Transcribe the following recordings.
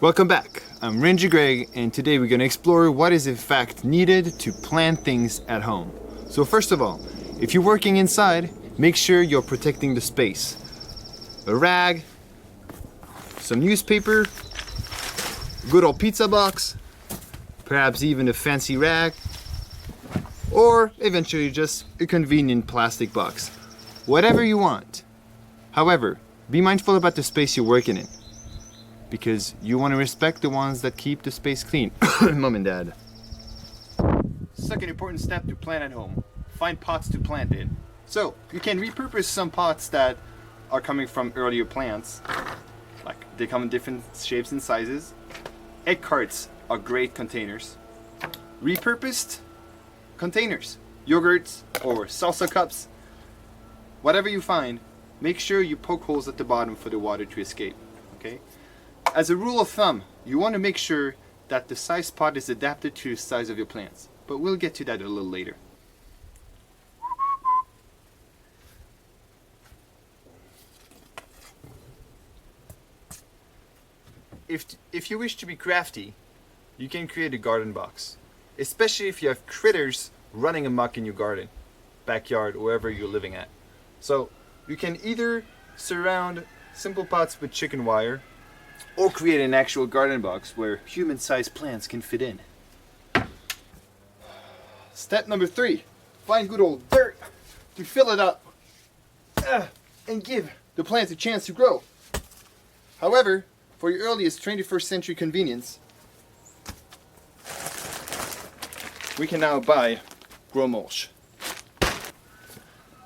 Welcome back. I'm Ranger Greg, and today we're going to explore what is in fact needed to plant things at home. So first of all, if you're working inside, make sure you're protecting the space. A rag, some newspaper, good old pizza box, perhaps even a fancy rag, or eventually just a convenient plastic box. Whatever you want. However, be mindful about the space you're working in, because you want to respect the ones that keep the space clean. Mom and Dad. Second important step to plant at home. Find pots to plant in. So, you can repurpose some pots that are coming from earlier plants. Like, they come in different shapes and sizes. Egg carts are great containers. Repurposed containers. Yogurts or salsa cups. Whatever you find, make sure you poke holes at the bottom for the water to escape. Okay? As a rule of thumb, you want to make sure that the size pot is adapted to the size of your plants, but we'll get to that a little later. If you wish to be crafty, you can create a garden box, especially if you have critters running amok in your garden, backyard, wherever you're living at. So you can either surround simple pots with chicken wire, or create an actual garden box where human-sized plants can fit in. Step number 3, find good old dirt to fill it up and give the plants a chance to grow. However, for your earliest 21st century convenience, we can now buy grow mulch.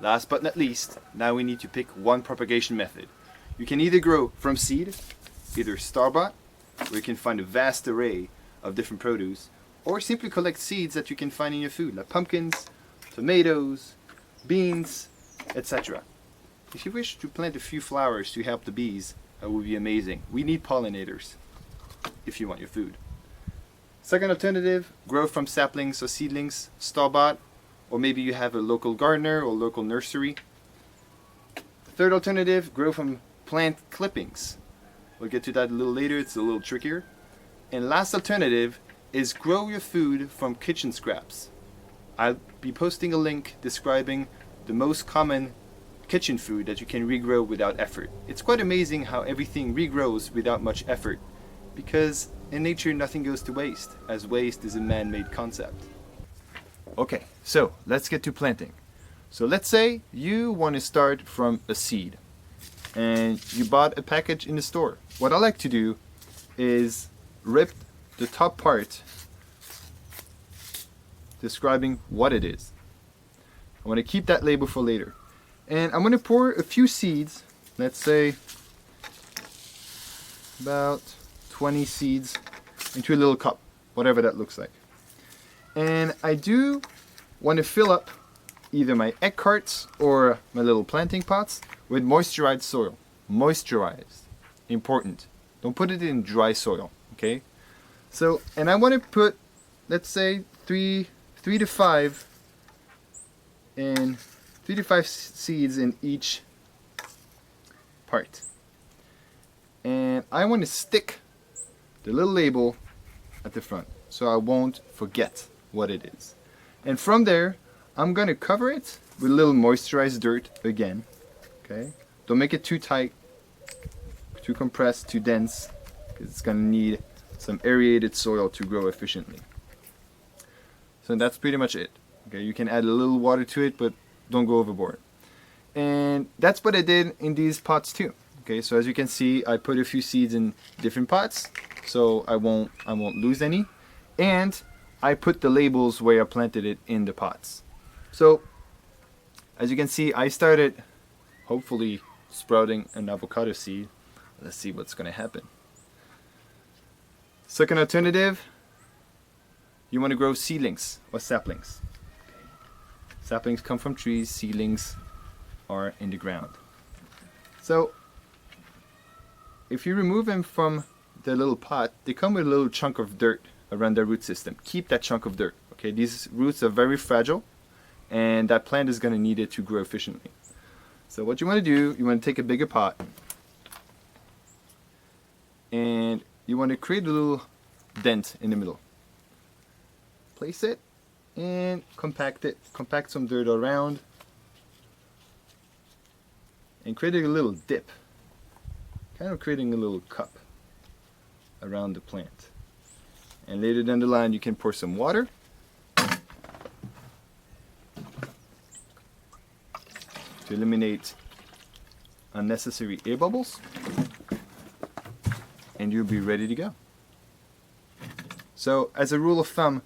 Last but not least, now we need to pick one propagation method. You can either grow from seed, either store-bought, where you can find a vast array of different produce, or simply collect seeds that you can find in your food, like pumpkins, tomatoes, beans, etc. If you wish to plant a few flowers to help the bees, that would be amazing. We need pollinators if you want your food. Second alternative, grow from saplings or seedlings, store-bought, or maybe you have a local gardener or local nursery. Third alternative, grow from plant clippings. We'll get to that a little later, it's a little trickier. And last alternative is grow your food from kitchen scraps. I'll be posting a link describing the most common kitchen food that you can regrow without effort. It's quite amazing how everything regrows without much effort, because in nature nothing goes to waste, as waste is a man-made concept. Okay, so let's get to planting. So let's say you want to start from a seed and you bought a package in the store. What I like to do is rip the top part describing what it is. I want to keep that label for later. And I'm going to pour a few seeds, let's say about 20 seeds, into a little cup, whatever that looks like. And I do want to fill up either my egg carts or my little planting pots with moisturized soil. Moisturized. Important. Don't put it in dry soil, okay? So, and I want to put, let's say, three to five seeds in each part. And I want to stick the little label at the front so I won't forget what it is. And from there, I'm going to cover it with a little moisturized dirt again. Okay? Don't make it too tight, too compressed, too dense, because it's going to need some aerated soil to grow efficiently. So that's pretty much it. Okay, you can add a little water to it, but don't go overboard. And that's what I did in these pots too. Okay, so as you can see, I put a few seeds in different pots, so I won't lose any. And I put the labels where I planted it in the pots. So as you can see, I started hopefully sprouting an avocado seed. Let's see what's going to happen. Second alternative, you want to grow seedlings or saplings. Okay. Saplings come from trees, seedlings are in the ground. So if you remove them from the little pot, they come with a little chunk of dirt around their root system. Keep that chunk of dirt. Okay, these roots are very fragile, and that plant is going to need it to grow efficiently. So what you want to do, you want to take a bigger pot, and you want to create a little dent in the middle. Place it and compact it. Compact some dirt around. And create a little dip. Kind of creating a little cup around the plant. And later down the line you can pour some water. To eliminate unnecessary air bubbles. And you'll be ready to go. So as a rule of thumb,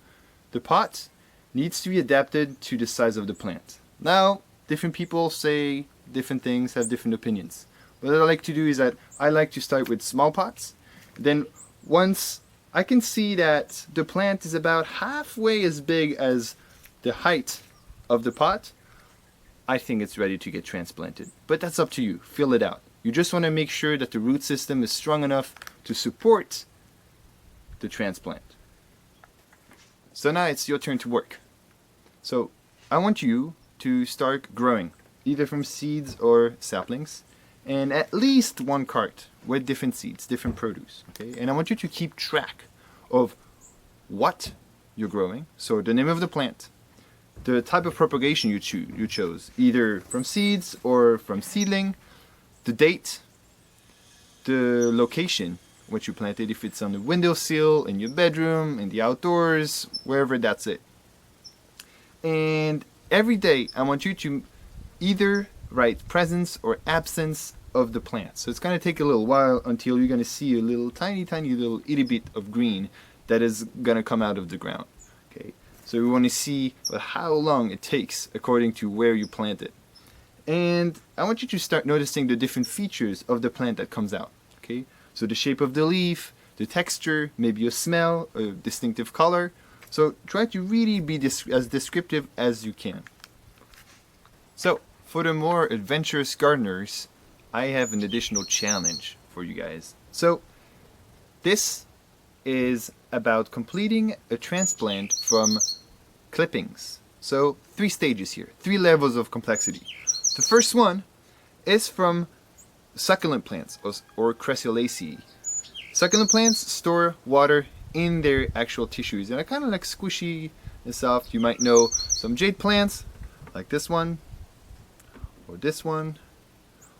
the pot needs to be adapted to the size of the plant. Now, different people say different things, have different opinions. What I like to do is that I like to start with small pots. Then once I can see that the plant is about halfway as big as the height of the pot, I think it's ready to get transplanted. But that's up to you. Fill it out. You just want to make sure that the root system is strong enough to support the transplant. So now it's your turn to work. So I want you to start growing, either from seeds or saplings, and at least one cart with different seeds, different produce. Okay? And I want you to keep track of what you're growing. So the name of the plant, the type of propagation you chose, either from seeds or from seedling, the date, the location which you planted, if it's on the windowsill, in your bedroom, in the outdoors, wherever, that's it. And every day I want you to either write presence or absence of the plant. So it's going to take a little while until you're going to see a little tiny little itty bit of green that is going to come out of the ground. Okay, so we want to see how long it takes according to where you plant it. And I want you to start noticing the different features of the plant that comes out. Okay, so the shape of the leaf, the texture, maybe a smell, a distinctive color. So try to really be as descriptive as you can. So for the more adventurous gardeners, I have an additional challenge for you guys. So this is about completing a transplant from clippings. So 3 stages here, 3 levels of complexity. The first one is from succulent plants or Crassulaceae. Succulent plants store water in their actual tissues and are kind of like squishy and soft. You might know some jade plants like this one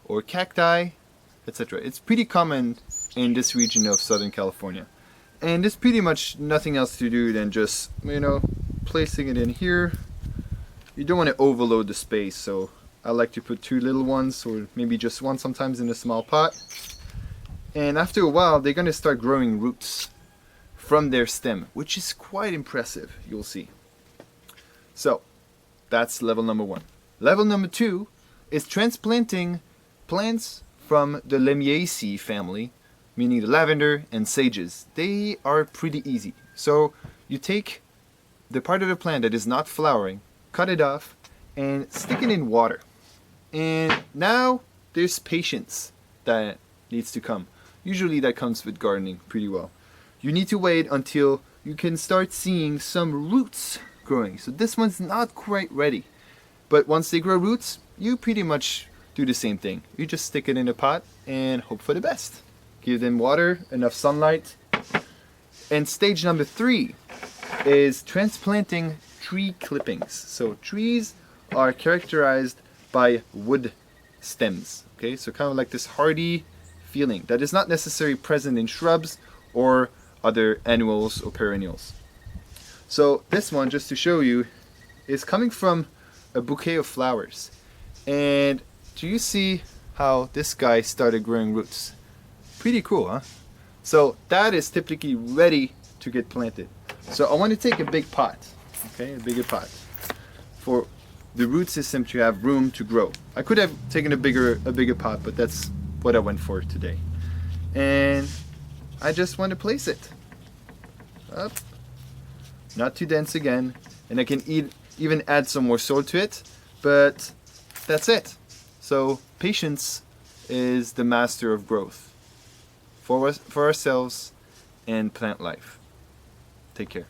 or cacti, etc. It's pretty common in this region of Southern California. And there's pretty much nothing else to do than just, placing it in here. You don't want to overload the space, so I like to put 2 little ones or maybe just one sometimes in a small pot. And after a while, they're going to start growing roots from their stem, which is quite impressive, you'll see. So that's level number 1. Level number 2 is transplanting plants from the Lamiaceae family, meaning the lavender and sages. They are pretty easy. So you take the part of the plant that is not flowering, cut it off, and stick it in water. And now there's patience that needs to come. Usually that comes with gardening pretty well. You need to wait until you can start seeing some roots growing. So this one's not quite ready. But once they grow roots, you pretty much do the same thing. You just stick it in a pot and hope for the best. Give them water, enough sunlight. And stage number 3 is transplanting tree clippings. So trees are characterized by wood stems. Okay, so kind of like this hardy feeling that is not necessarily present in shrubs or other annuals or perennials. So this one, just to show you, is coming from a bouquet of flowers. And do you see how this guy started growing roots? Pretty cool, huh? So that is typically ready to get planted. So I want to take a big pot, okay, a bigger pot, for the root system to have room to grow. I could have taken a bigger pot, but that's what I went for today. And I just want to place it up, not too dense again, and I can even add some more soil to it, but that's it. So patience is the master of growth for us, for ourselves and plant life. Take care.